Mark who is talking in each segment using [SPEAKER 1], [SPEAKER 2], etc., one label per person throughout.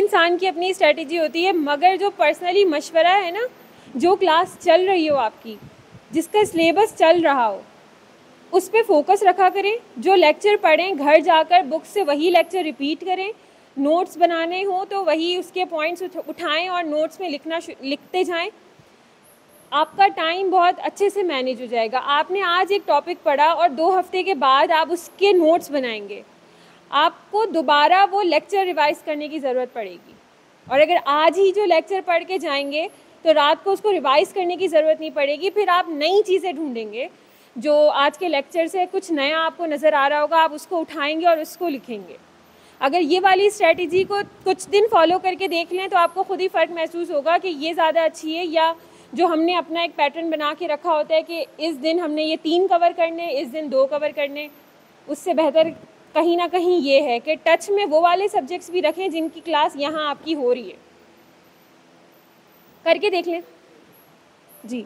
[SPEAKER 1] इंसान की अपनी स्ट्रेटजी होती है, मगर जो पर्सनली मशवरा है ना, जो क्लास चल रही हो आपकी, जिसका सिलेबस चल रहा हो, उस पर फोकस रखा करें। जो लेक्चर पढ़ें घर जाकर बुक से वही लेक्चर रिपीट करें। नोट्स बनाने हो तो वही उसके पॉइंट्स उठाएं और नोट्स में लिखते जाएं। आपका टाइम बहुत अच्छे से मैनेज हो जाएगा। आपने आज एक टॉपिक पढ़ा और 2 हफ्ते के बाद आप उसके नोट्स बनाएंगे, आपको दोबारा वो लेक्चर रिवाइज करने की ज़रूरत पड़ेगी। और अगर आज ही जो लेक्चर पढ़ के जाएंगे तो रात को उसको रिवाइज करने की ज़रूरत नहीं पड़ेगी। फिर आप नई चीज़ें ढूंढेंगे, जो आज के लेक्चर से कुछ नया आपको नज़र आ रहा होगा, आप उसको उठाएंगे और उसको लिखेंगे। अगर ये वाली स्ट्रेटजी को कुछ दिन फॉलो करके देख लें तो आपको खुद ही फ़र्क महसूस होगा कि ये ज़्यादा अच्छी है, या जो हमने अपना एक पैटर्न बना के रखा होता है कि इस दिन हमने ये 3 कवर करने, इस दिन 2 कवर करने, उससे बेहतर कहीं ना कहीं ये है कि टच में वो वाले सब्जेक्ट्स भी रखें जिनकी क्लास यहाँ आपकी हो रही है। करके देख लें जी।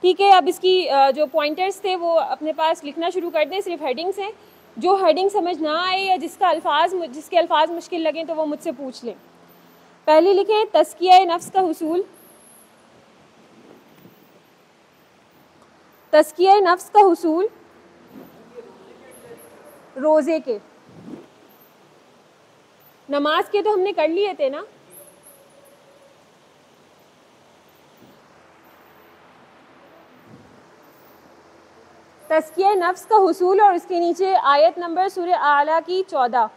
[SPEAKER 1] ठीक है, अब इसकी जो पॉइंटर्स थे वो अपने पास लिखना शुरू कर दें। सिर्फ हेडिंग्स हैं। जो हेडिंग समझ ना आए या जिसके अल्फाज मुश्किल लगें तो वो मुझसे पूछ लें। पहले लिखें तज़किया नफ्स का हुसूल। तज़किया नफ्स का हुसूल रोज़े के, नमाज के तो हमने कर लिए थे ना। तज़किया नफ्स का हुसूल और उसके नीचे आयत नंबर सूरह आला की 14।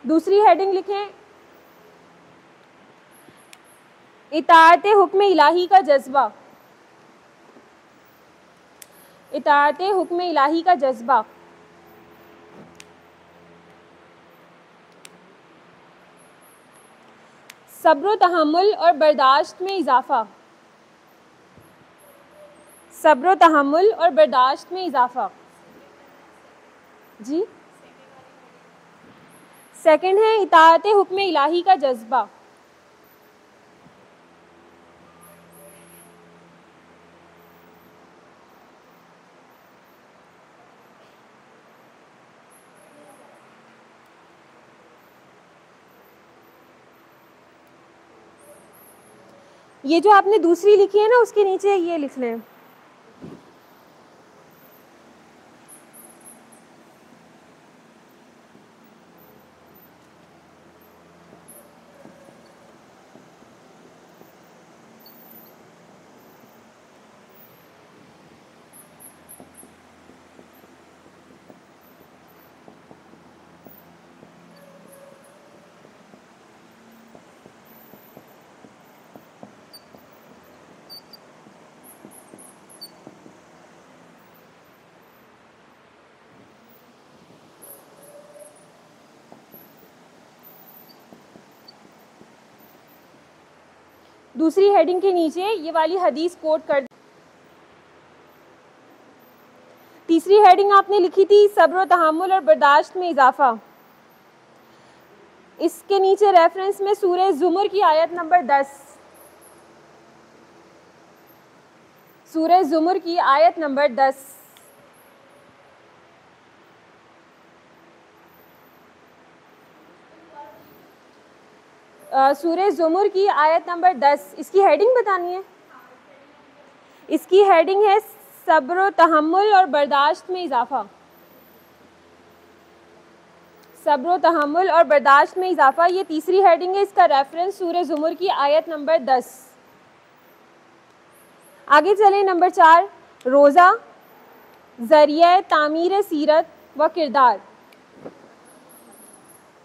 [SPEAKER 1] दूसरी हेडिंग लिखें इताअत हुक्म इलाही का जज्बा। इताअत हुक्म इलाही का जज्बा। सब्र तहम्मुल और बर्दाश्त में इजाफ़ा। सब्र तहम्मुल और बर्दाश्त में इजाफ़ा जी। सेकंड है इताअत हुक्म इलाही का जज्बा। ये जो आपने दूसरी लिखी है ना, उसके नीचे ये लिख लें दूसरी हेडिंग के नीचे ये वाली हदीस कोट कर। तीसरी हेडिंग आपने लिखी थी सब्र तहम्मुल और बर्दाश्त में इजाफा। इसके नीचे रेफरेंस में सूरह ज़ुमर की आयत नंबर 10। सूरह ज़ुमर की आयत नंबर 10। सूरह ज़ुमर की आयत नंबर 10। इसकी हेडिंग बतानी है। इसकी हेडिंग है सब्र तहम्मुल और बर्दाश्त में इजाफा। सब्र तहम्मुल और बर्दाश्त में इजाफा, ये तीसरी हेडिंग है। इसका रेफरेंस सूरह ज़ुमर की आयत नंबर 10। आगे चलें। नंबर 4 रोज़ा ज़रिया तामीर सीरत व किरदार।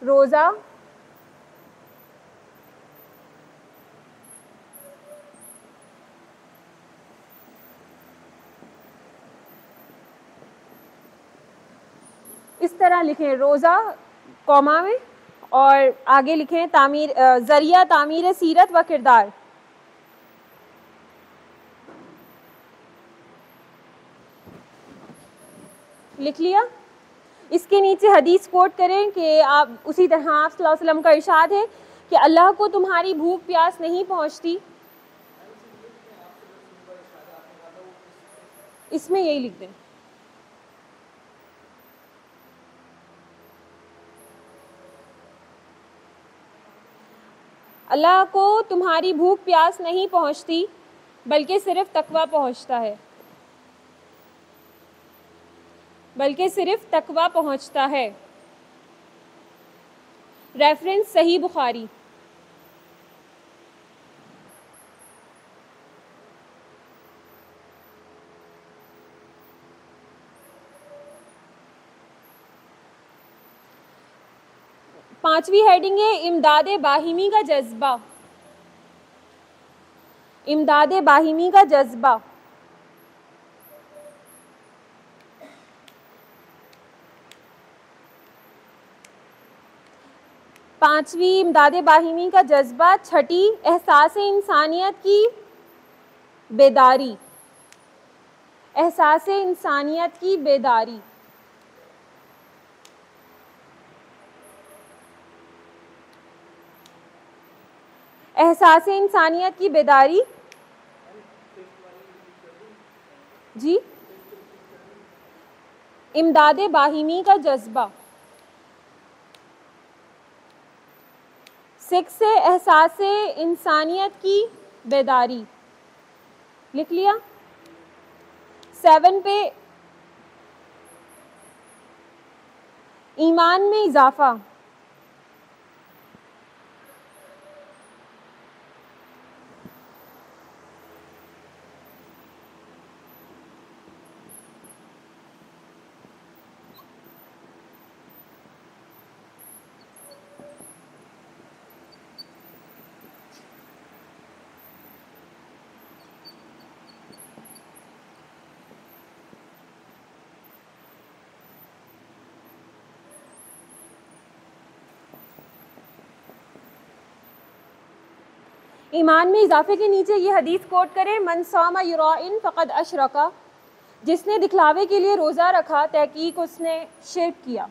[SPEAKER 1] रोज़ा इस तरह लिखें, रोज़ा कौमा में, और आगे लिखें ज़रिया तामीर सीरत व किरदार। लिख लिया। इसके नीचे हदीस कोट करें कि आप उसी तरह आप सल्लल्लाहु अलैहि वसल्लम का इरशाद है कि अल्लाह को तुम्हारी भूख प्यास नहीं पहुंचती। इसमें यही लिख दें। अल्लाह को तुम्हारी भूख प्यास नहीं पहुंचती, बल्कि सिर्फ तकवा पहुंचता है, बल्कि सिर्फ तकवा पहुंचता है। रेफरेंस सही बुखारी। पांचवी हेडिंग है इमदाद बाहिमी का जज्बा। इमदाद बाहिमी का जज्बा। पांचवी इमदाद बाहिमी का जज्बा। छठी एहसास इंसानियत की बेदारी। एहसास इंसानियत की बेदारी। एहसास इंसानियत की बेदारी। जी, इमदाद बाहिमी का जज्बा। 6 से एहसास इंसानियत की बेदारी लिख लिया। 7 पे ईमान में इजाफा। ईमान में इजाफे के नीचे ये हदीस कोट करें, मन सामा युराइन फ़क़द अशरका, जिसने दिखलावे के लिए रोज़ा रखा तहकीक उसने शिर्क किया।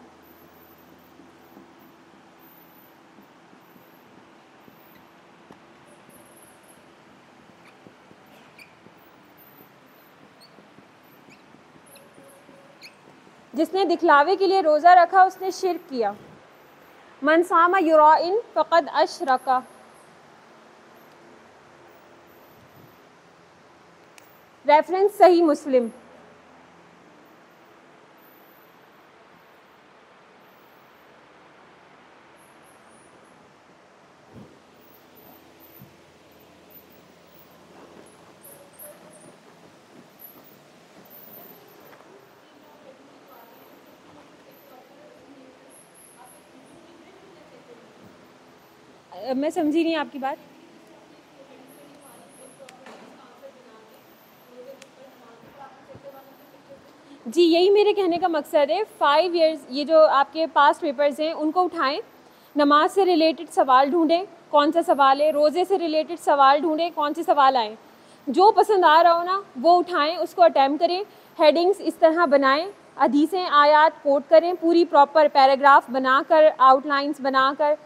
[SPEAKER 1] जिसने दिखलावे के लिए रोज़ा रखा उसने शिर्क किया। मन सामा युराइन फ़क़द अशरका। रेफरेंस सही मुस्लिम। मैं समझी नहीं आपकी बात। जी, यही मेरे कहने का मकसद है। 5 इयर्स ये जो आपके पास्ट पेपर्स हैं उनको उठाएं, नमाज से रिलेटेड सवाल ढूंढें कौन सा सवाल है, रोज़े से रिलेटेड सवाल ढूंढें कौन से सवाल आए, जो पसंद आ रहा हो ना वो उठाएं, उसको अटैम्प्ट करें। हेडिंग्स इस तरह बनाएं, हदीसें आयात कोट करें, पूरी प्रॉपर पैराग्राफ बनाकर, आउटलाइंस बनाकर,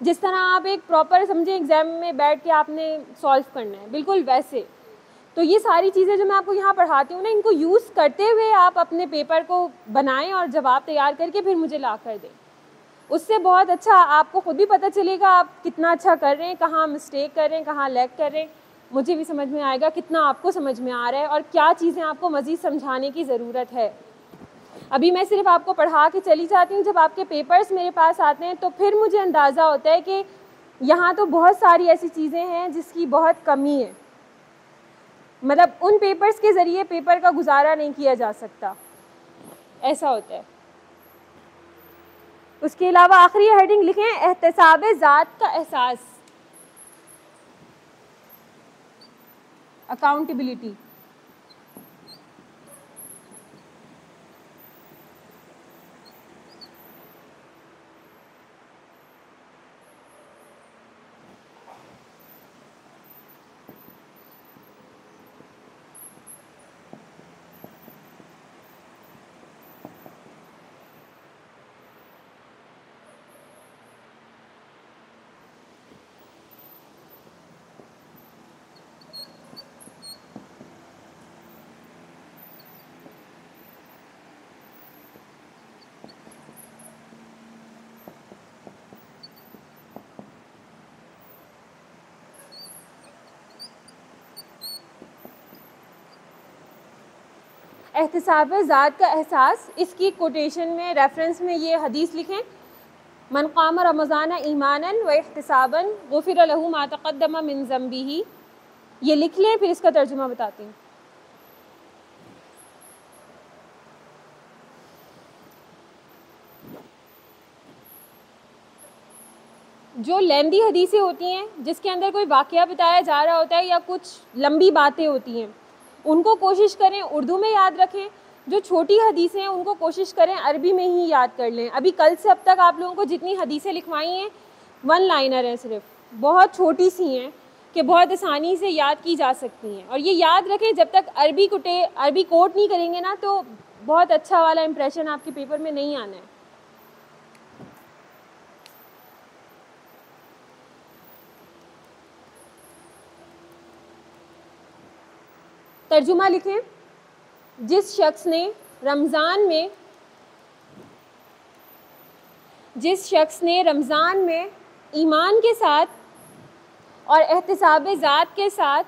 [SPEAKER 1] जिस तरह आप एक प्रॉपर समझें एग्ज़ाम में बैठ के आपने सॉल्व करना है, बिल्कुल वैसे। तो ये सारी चीज़ें जो मैं आपको यहाँ पढ़ाती हूँ ना, इनको यूज़ करते हुए आप अपने पेपर को बनाएं और जवाब तैयार करके फिर मुझे ला कर दें। उससे बहुत अच्छा आपको खुद भी पता चलेगा आप कितना अच्छा कर रहे हैं, कहाँ मिस्टेक कर रहे हैं, कहाँ लैग कर रहे हैं। मुझे भी समझ में आएगा कितना आपको समझ में आ रहा है और क्या चीज़ें आपको मज़ीद समझाने की ज़रूरत है। अभी मैं सिर्फ आपको पढ़ा के चली जाती हूँ, जब आपके पेपर्स मेरे पास आते हैं तो फिर मुझे अंदाज़ा होता है कि यहाँ तो बहुत सारी ऐसी चीज़ें हैं जिसकी बहुत कमी है, मतलब उन पेपर्स के ज़रिए पेपर का गुजारा नहीं किया जा सकता, ऐसा होता है। उसके अलावा आखिरी हेडिंग लिखें, एहतसाब ज़ात का एहसास, अकाउंटेबिलिटी। एहतिसाब ज़ात का एहसास, इसकी कोटेशन में रेफरेंस में ये हदीस लिखें, मन क़ाम रमज़ान ईमानन व एहतिसाबन गुफ़िर लहू मा तक़द्दम मिन ज़ंबिही। ये लिख लें, फिर इसका तर्जुमा बताती हूँ। जो लेंदी हदीसें होती हैं, जिसके अंदर कोई वाक़या बताया जा रहा होता है या कुछ लंबी बातें होती हैं, उनको कोशिश करें उर्दू में याद रखें। जो छोटी हदीसें हैं उनको कोशिश करें अरबी में ही याद कर लें। अभी कल से अब तक आप लोगों को जितनी हदीसें लिखवाई हैं वन लाइनर हैं, सिर्फ बहुत छोटी सी हैं कि बहुत आसानी से याद की जा सकती हैं। और ये याद रखें, जब तक अरबी कोट नहीं करेंगे ना तो बहुत अच्छा वाला इंप्रेशन आपके पेपर में नहीं आना है। तर्जुमा लिखें। जिस शख्स ने रमज़ान में ईमान के साथ और एहतिसाब ज़ात के साथ,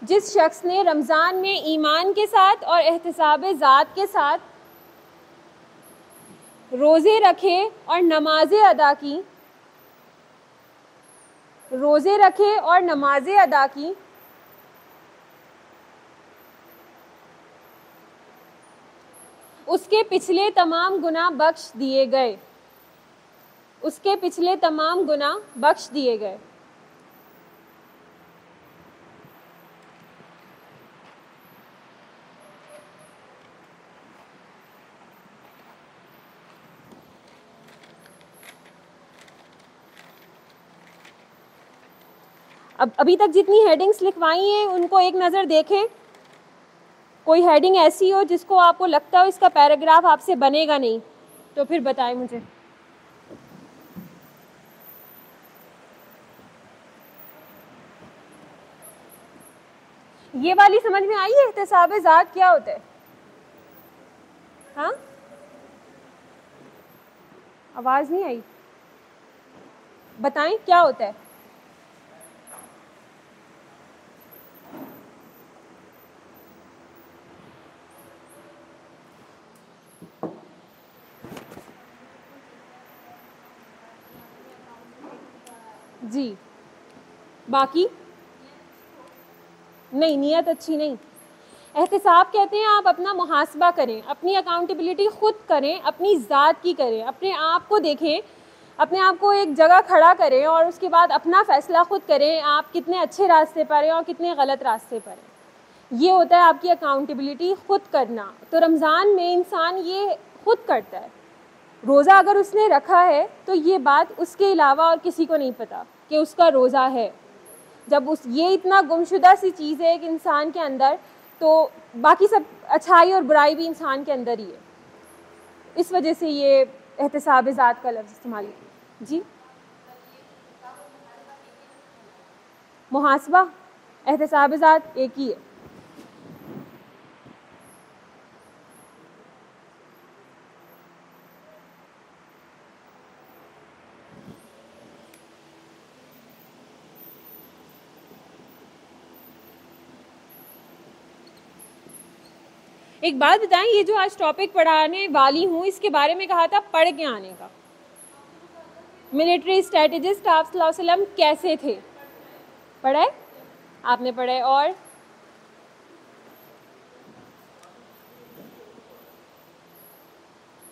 [SPEAKER 1] जिस शख्स ने रमज़ान में ईमान के साथ और एहतिसाब ज़ात के साथ रोज़े रखे और नमाज़ें अदा की, उसके पिछले तमाम गुनाह बख्श दिए गए। अब अभी तक जितनी हेडिंग्स लिखवाई हैं उनको एक नज़र देखें। कोई हेडिंग ऐसी हो जिसको आपको लगता हो इसका पैराग्राफ आपसे बनेगा नहीं, तो फिर बताएं मुझे। ये वाली समझ में आई है? एहतिसाब ज़ात क्या होता है? हाँ, आवाज़ नहीं आई, बताएं क्या होता है? जी, बाकी नहीं, नियत अच्छी नहीं। एहतिसाब कहते हैं आप अपना मुहासबा करें, अपनी अकाउंटेबिलिटी ख़ुद करें, अपनी ज़ात की करें, अपने आप को देखें, अपने आप को एक जगह खड़ा करें और उसके बाद अपना फ़ैसला ख़ुद करें आप कितने अच्छे रास्ते पर हैं और कितने गलत रास्ते पर हैं। ये होता है आपकी अकाउंटेबिलिटी ख़ुद करना। तो रमज़ान में इंसान ये ख़ुद करता है। रोज़ा अगर उसने रखा है तो ये बात उसके अलावा और किसी को नहीं पता कि उसका रोज़ा है। जब ये इतना गुमशुदा सी चीज़ है एक इंसान के अंदर, तो बाकी सब अच्छाई और बुराई भी इंसान के अंदर ही है। इस वजह से ये एहतिसाब ज़ात का लफ्ज़ इस्तेमाल किया। जी, मुहासबा एहतिसाब ज़ात एक ही है। एक बात बताएं, ये जो आज टॉपिक पढ़ाने वाली हूँ इसके बारे में कहा था पढ़ के आने का। मिलिट्री स्ट्रेटेजिस्ट आप सल्लल्लाहु अलैहि वसल्लम कैसे थे, पढ़ा है आपने? पढ़ा है। और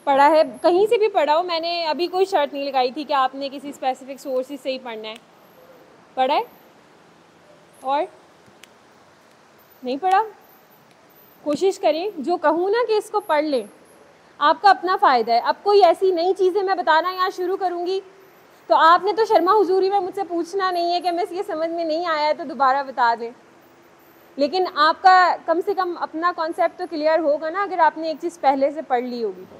[SPEAKER 1] पढ़ा है, कहीं से भी पढ़ा हो, मैंने अभी कोई शर्त नहीं लगाई थी कि आपने किसी स्पेसिफिक सोर्सेज से ही पढ़ना है। पढ़ा है? और नहीं पढ़ा? कोशिश करें, जो कहूँ ना कि इसको पढ़ लें, आपका अपना फ़ायदा है। अब कोई ऐसी नई चीज़ें मैं बताना यहाँ शुरू करूँगी तो आपने तो शर्मा हुजूरी में मुझसे पूछना नहीं है कि मैं ये समझ में नहीं आया है तो दोबारा बता दें, लेकिन आपका कम से कम अपना कॉन्सेप्ट तो क्लियर होगा ना अगर आपने एक चीज़ पहले से पढ़ ली होगी। तो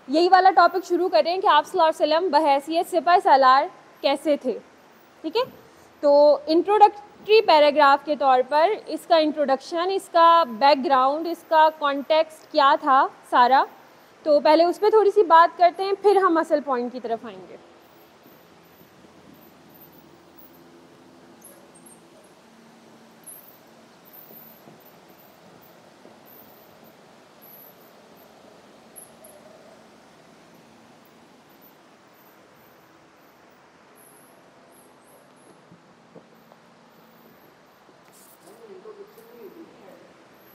[SPEAKER 1] यही वाला टॉपिक शुरू करें कि आप सल्लल्लाहु अलैहि वसल्लम बहैसियत सिपह सालार कैसे थे। ठीक है, तो इंट्रोडक्टरी पैराग्राफ के तौर पर इसका इंट्रोडक्शन, इसका बैकग्राउंड, इसका कॉन्टेक्स्ट क्या था सारा, तो पहले उस पर थोड़ी सी बात करते हैं, फिर हम असल पॉइंट की तरफ आएंगे।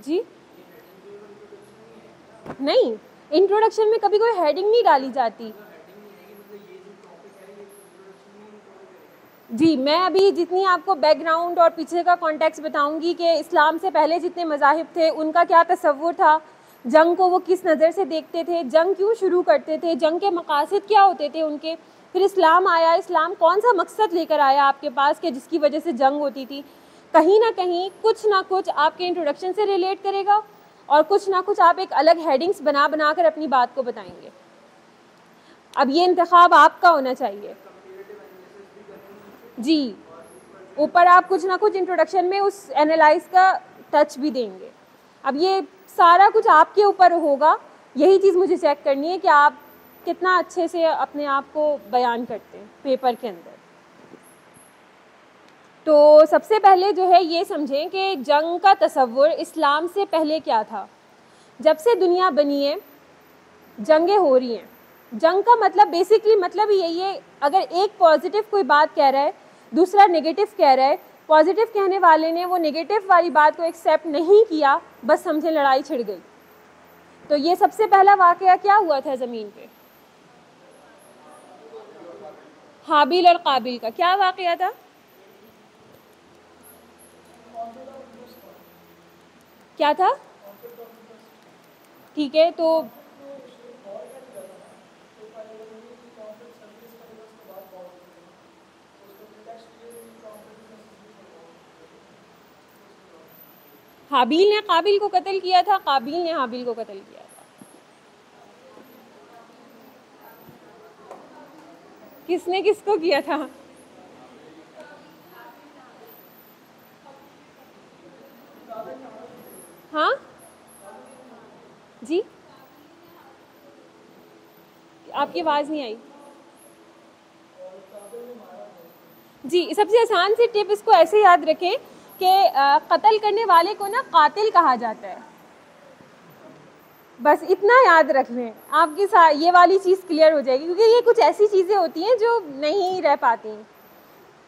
[SPEAKER 1] जी नहीं, इंट्रोडक्शन में कभी कोई हेडिंग नहीं डाली जाती। जी, मैं अभी जितनी आपको बैकग्राउंड और पीछे का कॉन्टेक्स्ट बताऊंगी कि इस्लाम से पहले जितने मज़ाहिब थे उनका क्या तसव्वुर था, जंग को वो किस नज़र से देखते थे, जंग क्यों शुरू करते थे, जंग के मकासद क्या होते थे उनके, फिर इस्लाम आया, इस्लाम कौन सा मकसद लेकर आया आपके पास कि जिसकी वजह से जंग होती थी। कहीं ना कुछ आपके इंट्रोडक्शन से रिलेट करेगा और कुछ ना कुछ आप एक अलग हेडिंग्स बना कर अपनी बात को बताएंगे। अब ये इंतखाब आपका होना चाहिए। जी, ऊपर आप कुछ ना कुछ इंट्रोडक्शन में उस एनालाइज का टच भी देंगे। अब ये सारा कुछ आपके ऊपर होगा, यही चीज़ मुझे चेक करनी है कि आप कितना अच्छे से अपने आप को बयान करते हैं पेपर के अंदर। तो सबसे पहले जो है ये समझें कि जंग का तसव्वुर इस्लाम से पहले क्या था। जब से दुनिया बनी है जंगें हो रही हैं। जंग का मतलब बेसिकली मतलब यही है, अगर एक पॉजिटिव कोई बात कह रहा है दूसरा नेगेटिव कह रहा है, पॉजिटिव कहने वाले ने वो नेगेटिव वाली बात को एक्सेप्ट नहीं किया, बस समझे लड़ाई छिड़ गई। तो ये सबसे पहला वाकया क्या हुआ था ज़मीन पे? हाबिल और काबिल का क्या वाकया था? क्या था? ठीक है, तो हाबिल ने काबिल को कत्ल किया था, काबिल ने हाबिल को कत्ल किया था। किसने किसको किया था? हाँ जी, आपकी आवाज़ नहीं आई। जी, सबसे आसान सी टिप इसको ऐसे याद रखें कि कत्ल करने वाले को ना कातिल कहा जाता है। बस इतना याद रख लें, आपकी ये वाली चीज़ क्लियर हो जाएगी, क्योंकि ये कुछ ऐसी चीज़ें होती हैं जो नहीं रह पाती,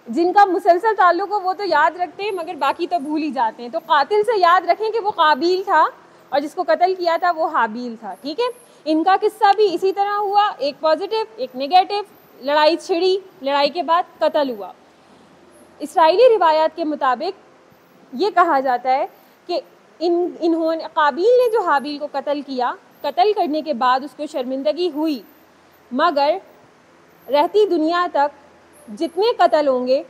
[SPEAKER 1] जिनका मुसलसल ताल्लुक हो वो तो याद रखते हैं मगर बाकी तो भूल ही जाते हैं। तो कातिल से याद रखें कि वो काबिल था और जिसको कत्ल किया था वो हाबिल था। ठीक है, इनका किस्सा भी इसी तरह हुआ, एक पॉजिटिव एक नेगेटिव, लड़ाई छिड़ी, लड़ाई के बाद कत्ल हुआ। इसराइली रिवायात के मुताबिक ये कहा जाता है कि इन्होंने काबिल ने जो हाबिल को कत्ल किया, कत्ल करने के बाद उसको शर्मिंदगी हुई, मगर रहती दुनिया तक जितने कत्ल होंगे,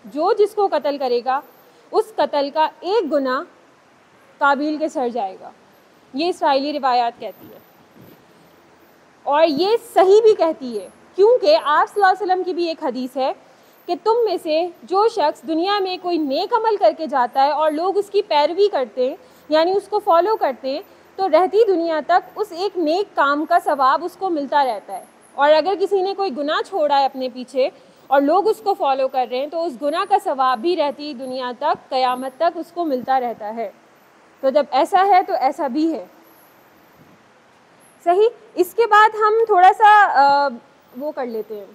[SPEAKER 1] जो जिसको कत्ल करेगा उस कत्ल का एक गुना काबिल के सर जाएगा। ये इसराइली रिवायात कहती है और ये सही भी कहती है, क्योंकि आप सल्लल्लाहु अलैहि वसल्लम की भी एक हदीस है कि तुम में से जो शख्स दुनिया में कोई नेक अमल करके जाता है और लोग उसकी पैरवी करते हैं, यानी उसको फॉलो करते हैं, तो रहती दुनिया तक उस एक नेक काम का सवाब उसको मिलता रहता है। और अगर किसी ने कोई गुनाह छोड़ा है अपने पीछे और लोग उसको फॉलो कर रहे हैं, तो उस गुनाह का सवाब भी रहती दुनिया तक क़यामत तक उसको मिलता रहता है। तो जब ऐसा है तो ऐसा भी है। सही, इसके बाद हम थोड़ा सा वो कर लेते हैं।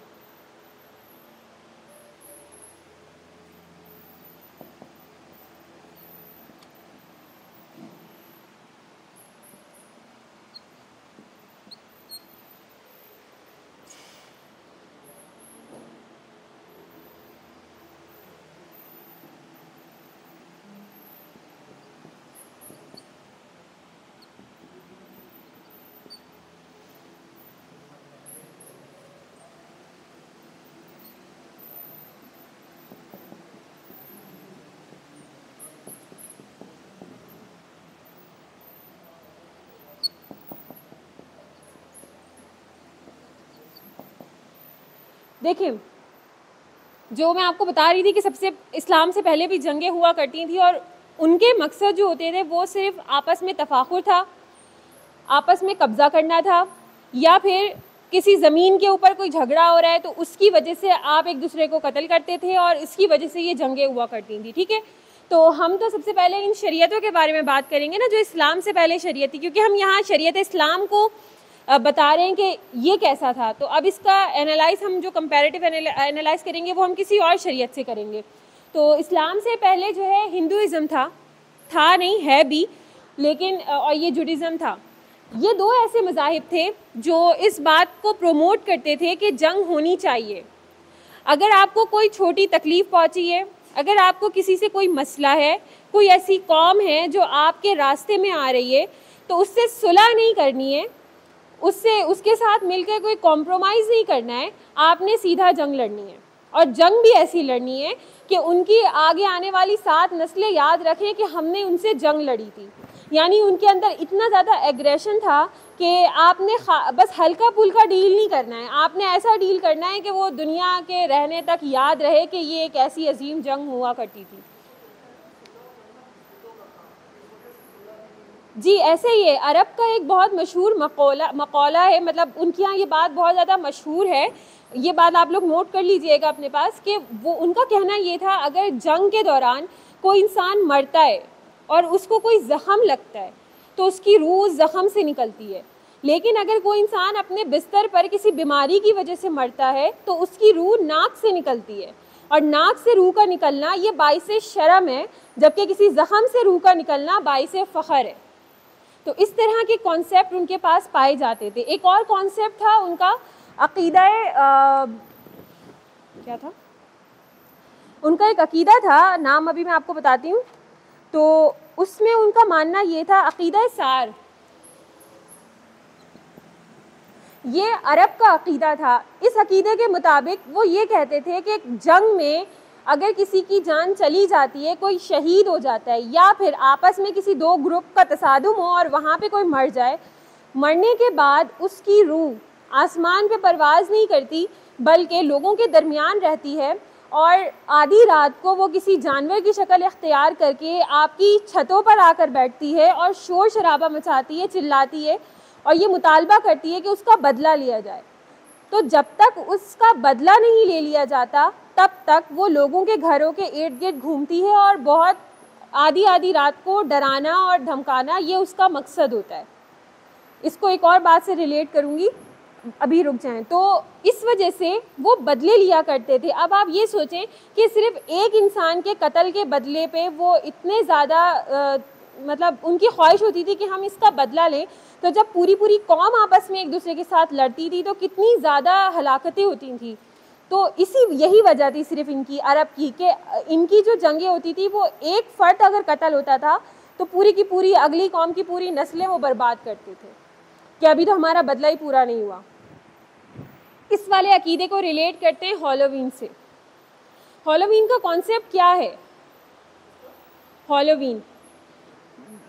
[SPEAKER 1] देखिए, जो मैं आपको बता रही थी कि सबसे इस्लाम से पहले भी जंगें हुआ करती थी और उनके मकसद जो होते थे वो सिर्फ आपस में तफाखुर था, आपस में कब्ज़ा करना था, या फिर किसी ज़मीन के ऊपर कोई झगड़ा हो रहा है तो उसकी वजह से आप एक दूसरे को कत्ल करते थे और इसकी वजह से ये जंगें हुआ करती थी। ठीक है, तो हम तो सबसे पहले इन शरीयतों के बारे में बात करेंगे ना, जो इस्लाम से पहले शरीयत थी, क्योंकि हम यहाँ शरीयत इस्लाम को बता रहे हैं कि ये कैसा था। तो अब इसका एनालाइज, हम जो कंपैरेटिव एनालाइज करेंगे वो हम किसी और शरीयत से करेंगे। तो इस्लाम से पहले जो है हिंदुइज़्म था नहीं, है भी, लेकिन और ये जुडिज़म था। ये दो ऐसे मज़ाहिब थे जो इस बात को प्रमोट करते थे कि जंग होनी चाहिए। अगर आपको कोई छोटी तकलीफ़ पहुंची है, अगर आपको किसी से कोई मसला है, कोई ऐसी कौम है जो आपके रास्ते में आ रही है, तो उससे सुलह नहीं करनी है, उसके साथ मिलकर कोई कॉम्प्रोमाइज़ नहीं करना है, आपने सीधा जंग लड़नी है। और जंग भी ऐसी लड़नी है कि उनकी आगे आने वाली 7 नस्लें याद रखें कि हमने उनसे जंग लड़ी थी। यानी उनके अंदर इतना ज़्यादा एग्रेशन था कि आपने बस हल्का फुल्का डील नहीं करना है, आपने ऐसा डील करना है कि वो दुनिया के रहने तक याद रहे कि ये एक ऐसी अजीम जंग हुआ करती थी। जी, ऐसे ही है। अरब का एक बहुत मशहूर मकौला है, मतलब उनके यहाँ ये बात बहुत ज़्यादा मशहूर है, ये बात आप लोग नोट कर लीजिएगा अपने पास, कि वो उनका कहना ये था, अगर जंग के दौरान कोई इंसान मरता है और उसको कोई ज़ख़म लगता है तो उसकी रूह ज़ख़म से निकलती है, लेकिन अगर कोई इंसान अपने बिस्तर पर किसी बीमारी की वजह से मरता है तो उसकी रूह नाक से निकलती है, और नाक से रूह का निकलना ये बाइसे शर्म है, जबकि किसी ज़ख़म से रूह का निकलना बाइसे फ़ख्र है। तो इस तरह के कॉन्सेप्ट उनके पास पाए जाते थे। एक और कॉन्सेप्ट था उनका, अक़ीदा क्या था उनका, एक अक़ीदा था, नाम अभी मैं आपको बताती हूँ। तो उसमें उनका मानना ये था, अक़ीदा सार, ये अरब का अक़ीदा था। इस अक़ीदे के मुताबिक वो ये कहते थे कि जंग में अगर किसी की जान चली जाती है, कोई शहीद हो जाता है, या फिर आपस में किसी दो ग्रुप का तसादुम हो और वहाँ पे कोई मर जाए, मरने के बाद उसकी रूह आसमान पे परवाज़ नहीं करती बल्कि लोगों के दरमियान रहती है, और आधी रात को वो किसी जानवर की शक्ल इख्तियार करके आपकी छतों पर आकर बैठती है और शोर शराबा मचाती है, चिल्लाती है, और ये मुतालबा करती है कि उसका बदला लिया जाए। तो जब तक उसका बदला नहीं ले लिया जाता तब तक वो लोगों के घरों के इर्द गिर्द घूमती है, और बहुत आधी आधी रात को डराना और धमकाना, ये उसका मकसद होता है। इसको एक और बात से रिलेट करूँगी, अभी रुक जाएं। तो इस वजह से वो बदले लिया करते थे। अब आप ये सोचें कि सिर्फ एक इंसान के कत्ल के बदले पे वो इतने ज़्यादा मतलब उनकी ख्वाहिश होती थी कि हम इसका बदला लें, तो जब पूरी पूरी कौम आपस में एक दूसरे के साथ लड़ती थी तो कितनी ज़्यादा हलाकतें होती थी। तो यही वजह थी सिर्फ इनकी, अरब की, कि इनकी जो जंगें होती थी वो एक फ़र्द अगर कत्ल होता था तो पूरी की पूरी अगली कौम की पूरी नस्लें वो बर्बाद करते थे कि अभी तो हमारा बदला ही पूरा नहीं हुआ। इस वाले अकीदे को रिलेट करते हैं हैलोवीन से। हैलोवीन का कॉन्सेप्ट क्या है? हैलोवीन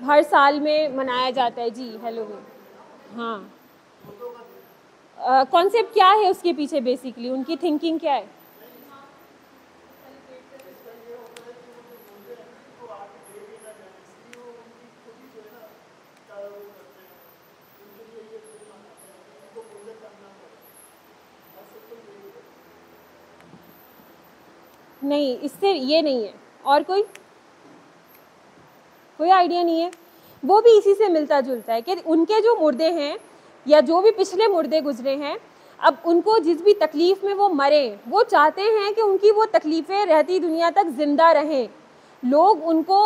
[SPEAKER 1] हर साल में मनाया जाता है जी, हैलोवीन। हाँ, कॉन्सेप्ट क्या है उसके पीछे, बेसिकली उनकी थिंकिंग क्या है? नहीं, इससे ये नहीं है। और कोई आइडिया नहीं है? वो भी इसी से मिलता जुलता है कि उनके जो मुर्दे हैं या जो भी पिछले मुर्दे गुजरे हैं, अब उनको जिस भी तकलीफ़ में वो मरे, वो चाहते हैं कि उनकी वो तकलीफ़ें रहती दुनिया तक ज़िंदा रहें, लोग उनको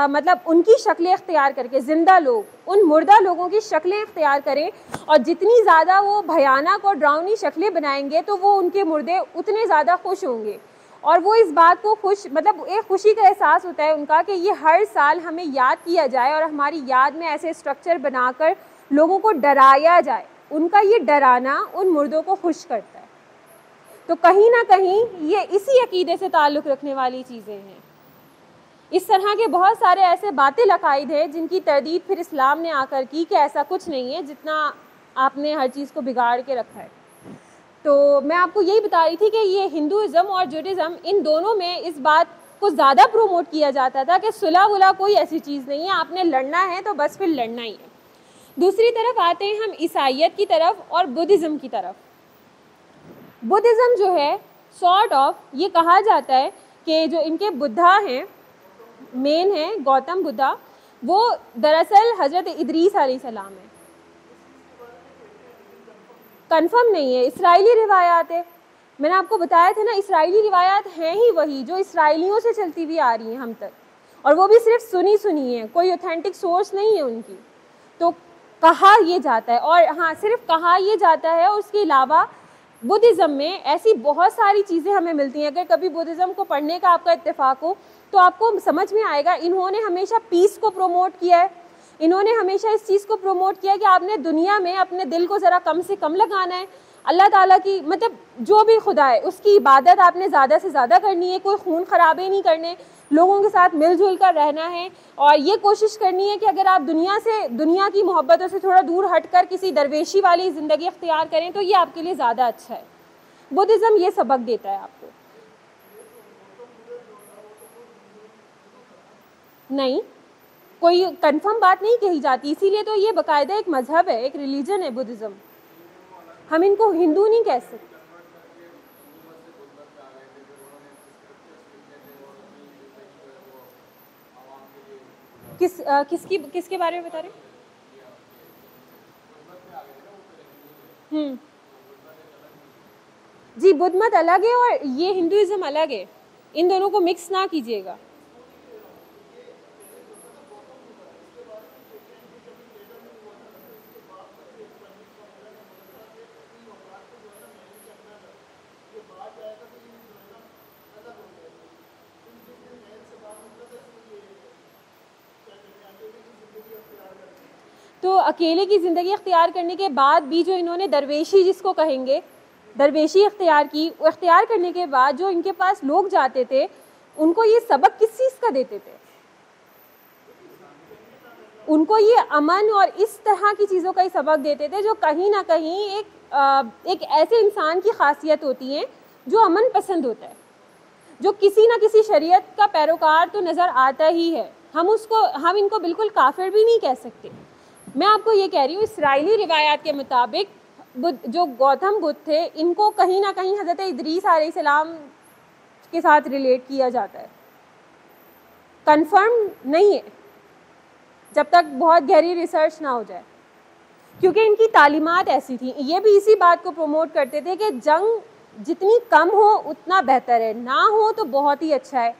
[SPEAKER 1] मतलब उनकी शक्लें इख्तियार करके, ज़िंदा लोग उन मुर्दा लोगों की शक्लें इख्तियार करें, और जितनी ज़्यादा वो भयानक और डरावनी शक्लें बनाएंगे तो वो उनके मुर्दे उतने ज़्यादा खुश होंगे। और वो इस बात को मतलब एक खुशी का एहसास होता है उनका कि ये हर साल हमें याद किया जाए और हमारी याद में ऐसे स्ट्रक्चर बनाकर लोगों को डराया जाए। उनका ये डराना उन मुर्दों को खुश करता है। तो कहीं ना कहीं ये इसी अकीदे से ताल्लुक़ रखने वाली चीज़ें हैं। इस तरह के बहुत सारे ऐसे बातिल अकायद हैं जिनकी तरदीद फिर इस्लाम ने आकर की कि ऐसा कुछ नहीं है जितना आपने हर चीज़ को बिगाड़ के रखा है। तो मैं आपको यही बता रही थी कि ये हिंदुज़म और जुडिज़म, इन दोनों में इस बात को ज़्यादा प्रोमोट किया जाता था कि सुलह वुलह कोई ऐसी चीज़ नहीं है, आपने लड़ना है तो बस फिर लड़ना ही है। दूसरी तरफ आते हैं हम ईसाइयत की तरफ और बुद्धिज़्म की तरफ। बुद्धिज़्म जो है सॉर्ट ऑफ, ये कहा जाता है कि जो इनके बुद्धा हैं, मेन हैं गौतम बुद्धा, वो दरअसल हज़रत इदरीस अलैहिस्सलाम है। कंफर्म नहीं है, इसराइली रिवायात है। मैंने आपको बताया था ना, इसराइली रिवायात हैं ही वही जो इसराइलियों से चलती हुई आ रही हैं हम तक। और वो भी सिर्फ सुनी सुनी है, कोई ऑथेंटिक सोर्स नहीं है उनकी। तो कहा ये जाता है, और हाँ सिर्फ कहा ये जाता है, और उसके अलावा बुद्धिज़्म में ऐसी बहुत सारी चीज़ें हमें मिलती हैं। अगर कभी बुद्धिज़्म को पढ़ने का आपका इत्तेफाक हो तो आपको समझ में आएगा, इन्होंने हमेशा पीस को प्रमोट किया है, इन्होंने हमेशा इस चीज़ को प्रमोट किया कि आपने दुनिया में अपने दिल को ज़रा कम से कम लगाना है, अल्लाह ताला की मतलब जो भी खुदा है उसकी इबादत आपने ज़्यादा से ज़्यादा करनी है, कोई खून खराबे नहीं करने, लोगों के साथ मिलजुल कर रहना है, और ये कोशिश करनी है कि अगर आप दुनिया की मोहब्बतों से थोड़ा दूर हटकर किसी दरवेशी वाली ज़िंदगी अख्तियार करें तो ये आपके लिए ज़्यादा अच्छा है। बुद्धिज़्म ये सबक देता है आपको। नहीं, कोई कंफर्म बात नहीं कही जाती, इसीलिए तो ये बाकायदा एक मजहब है, एक रिलीजन है बुद्धिज़्म। हम इनको हिंदू नहीं कह सकते। किसके बारे में बता रहे? जी, बुद्ध मत अलग है और ये हिंदुइज्म अलग है, इन दोनों को मिक्स ना कीजिएगा। तो अकेले की ज़िंदगी अख्तियार करने के बाद भी जो इन्होंने दरवेशी जिसको कहेंगे, दरवेशी अख्तियार की, वो अख्तियार करने के बाद जो इनके पास लोग जाते थे उनको ये सबक किस चीज़ का देते थे? उनको ये अमन और इस तरह की चीज़ों का ही सबक देते थे जो कहीं ना कहीं एक ऐसे इंसान की खासियत होती है जो अमन पसंद होता है, जो किसी ना किसी शरीयत का पैरोकार तो नज़र आता ही है। हम इनको बिल्कुल काफिर भी नहीं कह सकते। मैं आपको ये कह रही हूँ, इसराइली रिवायात के मुताबिक जो गौतम बुद्ध थे इनको कहीं ना कहीं हज़रत इदरीस अलैहिस्सलाम के साथ रिलेट किया जाता है। कंफर्म नहीं है जब तक बहुत गहरी रिसर्च ना हो जाए, क्योंकि इनकी तालीमात ऐसी थी। ये भी इसी बात को प्रमोट करते थे कि जंग जितनी कम हो उतना बेहतर है, ना हो तो बहुत ही अच्छा है।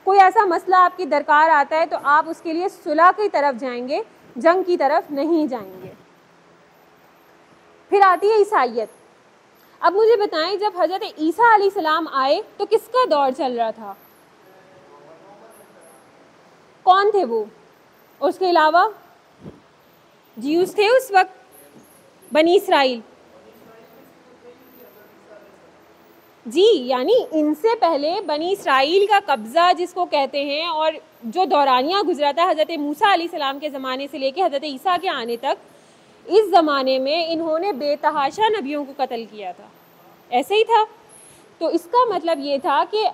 [SPEAKER 1] कोई ऐसा मसला आपकी दरकार आता है तो आप उसके लिए सुलह की तरफ जाएंगे, जंग की तरफ नहीं जाएंगे। फिर आती है ईसाइयत। अब मुझे बताएं, जब हज़रत ईसा अलैहिस्सलाम आए तो किसका दौर चल रहा था? कौन थे वो? उसके अलावा ज्यूस थे उस वक्त, बनी इसराइल। जी, यानी इनसे पहले बनी इसराइल का कब्ज़ा जिसको कहते हैं, और जो दौरानिया गुजरा था हज़रत मूसा अलैहिस्सलाम के ज़माने से लेकर हज़रत ईसा के आने तक, इस ज़माने में इन्होंने बेतहाशा नबियों को कत्ल किया था। ऐसे ही था। तो इसका मतलब ये था कि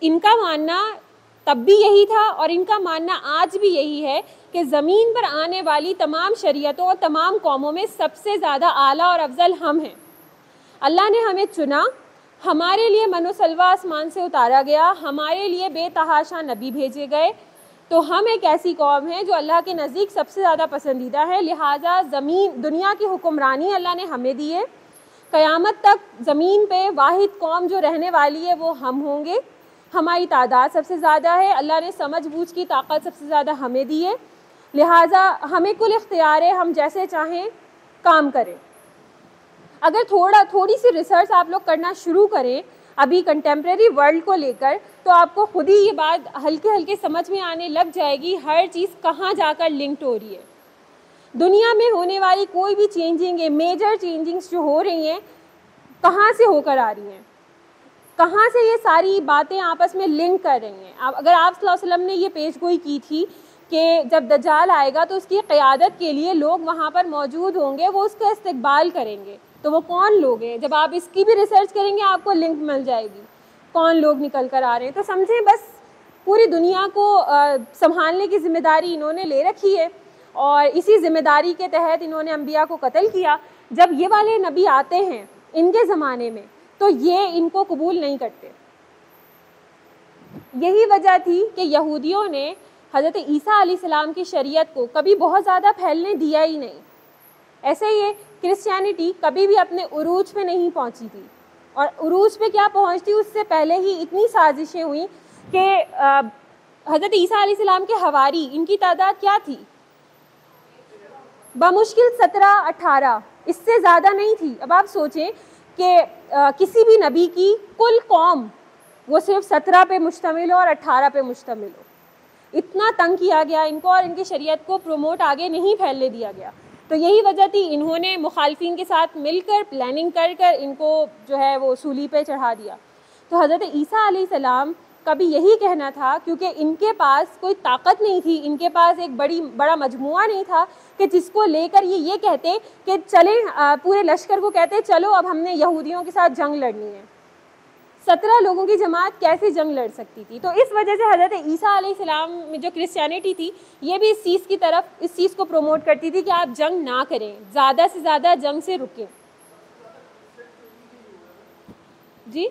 [SPEAKER 1] इनका मानना तब भी यही था और इनका मानना आज भी यही है कि ज़मीन पर आने वाली तमाम शरीयतों और तमाम कौमों में सबसे ज़्यादा आला और अफजल हम हैं। अल्लाह ने हमें चुना, हमारे लिए मनुसलवा आसमान से उतारा गया, हमारे लिए बेतहाशा नबी भेजे गए। तो हम एक ऐसी कौम है जो अल्लाह के नज़दीक सबसे ज़्यादा पसंदीदा है। लिहाजा दुनिया की हुक्मरानी अल्लाह ने हमें दी है। क़यामत तक ज़मीन पे वाहिद कौम जो रहने वाली है वो हम होंगे। हमारी तादाद सबसे ज़्यादा है, अल्लाह ने समझ बूझ की ताकत सबसे ज़्यादा हमें दी है। लिहाजा हमें कुल इख्तियार है, हम जैसे चाहें काम करें। अगर थोड़ी सी रिसर्च आप लोग करना शुरू करें अभी कंटेम्प्रेरी वर्ल्ड को लेकर, तो आपको खुद ही ये बात हल्के हल्के समझ में आने लग जाएगी हर चीज़ कहाँ जाकर लिंक्ड हो रही है। दुनिया में होने वाली कोई भी चेंजिंग है, मेजर चेंजिंग्स जो हो रही हैं, कहाँ से होकर आ रही हैं, कहाँ से ये सारी बातें आपस में लिंक कर रही हैं। अगर आप सल्लल्लाहु अलैहि वसल्लम ने ये पेश गोई की थी कि जब दज्जाल आएगा तो उसकी क़यादत के लिए लोग वहाँ पर मौजूद होंगे, वो उसका इस्तकबाल करेंगे, तो वो कौन लोग हैं? जब आप इसकी भी रिसर्च करेंगे आपको लिंक मिल जाएगी कौन लोग निकल कर आ रहे हैं। तो समझें बस पूरी दुनिया को संभालने की ज़िम्मेदारी इन्होंने ले रखी है और इसी ज़िम्मेदारी के तहत इन्होंने अंबिया को कत्ल किया। जब ये वाले नबी आते हैं इनके ज़माने में तो ये इनको कबूल नहीं करते। यही वजह थी कि यहूदियों ने हज़रत ईसा अलैहिस्सलाम की शरीयत को कभी बहुत ज़्यादा फैलने दिया ही नहीं। ऐसे ये क्रिश्चियनिटी कभी भी अपने उरूज पे नहीं पहुंची थी, और उरूज पे क्या पहुंचती उससे पहले ही इतनी साजिशें हुई कि हज़रत ईसा अलैहिस्सलाम के हवारी, इनकी तादाद क्या थी? बमुश्किल 17-18, इससे ज़्यादा नहीं थी। अब आप सोचें कि किसी भी नबी की कुल कौम वो सिर्फ 17 पे मुश्तमिल हो और 18 पे मुश्तमिल हो, इतना तंग किया गया इनको और इनकी शरीयत को प्रमोट आगे नहीं फैलने दिया गया। तो यही वजह थी, इन्होंने मुखालफिन के साथ मिलकर प्लानिंग कर कर इनको जो है वो सूली पे चढ़ा दिया। तो हज़रत ईसा अलैहिस्सलाम का भी यही कहना था, क्योंकि इनके पास कोई ताकत नहीं थी, इनके पास एक बड़ा मजमुआ नहीं था कि जिसको लेकर ये कहते कि चलें, पूरे लश्कर को कहते चलो अब हमने यहूदियों के साथ जंग लड़नी है। 17 लोगों की जमात कैसे जंग लड़ सकती थी? तो इस वजह से हज़रत ईसा अलैहिस्सलाम में जो क्रिश्चियनिटी थी, ये भी इस चीज़ को प्रमोट करती थी कि आप जंग ना करें, ज़्यादा से ज़्यादा जंग से रुकें। जी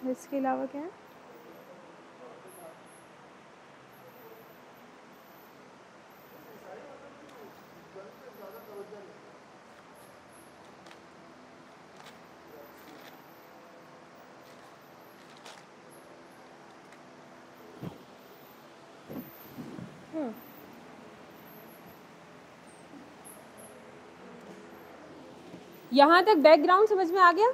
[SPEAKER 1] इसके अलावा क्या है? यहाँ तक बैकग्राउंड समझ में आ गया?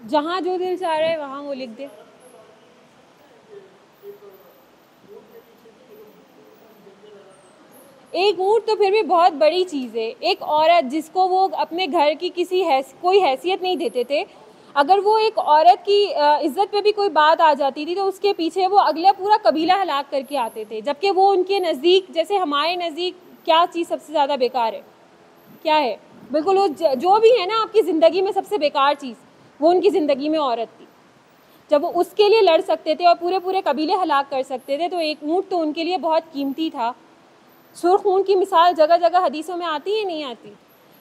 [SPEAKER 1] जहाँ जो दिल चाह रहा है वहाँ वो लिख दे। एक ऊँट तो फिर भी बहुत बड़ी चीज़ है। एक औरत जिसको वो अपने घर की कोई हैसियत नहीं देते थे, अगर वो एक औरत की इज़्ज़त पे भी कोई बात आ जाती थी तो उसके पीछे वो अगला पूरा कबीला हलाक करके आते थे, जबकि वो उनके नज़दीक, जैसे हमारे नज़दीक क्या चीज़ सबसे ज़्यादा बेकार है? क्या है? बिल्कुल वो जो भी है ना आपकी ज़िंदगी में सबसे बेकार चीज़, वो उनकी ज़िंदगी में औरत थी। जब वो उसके लिए लड़ सकते थे और पूरे पूरे कबीले हलाक कर सकते थे, तो एक ऊँट तो उनके लिए बहुत कीमती था। सुर्ख ऊँट की मिसाल जगह जगह हदीसों में आती है, नहीं आती?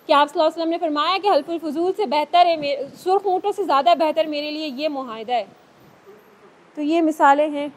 [SPEAKER 1] कि आप सल्लल्लाहु अलैहि वसल्लम ने फरमाया कि हल्फुल फजूल से बेहतर है, सुर्ख ऊँटों से ज़्यादा बेहतर मेरे लिए ये मुआहिदा है। तो ये मिसालें हैं।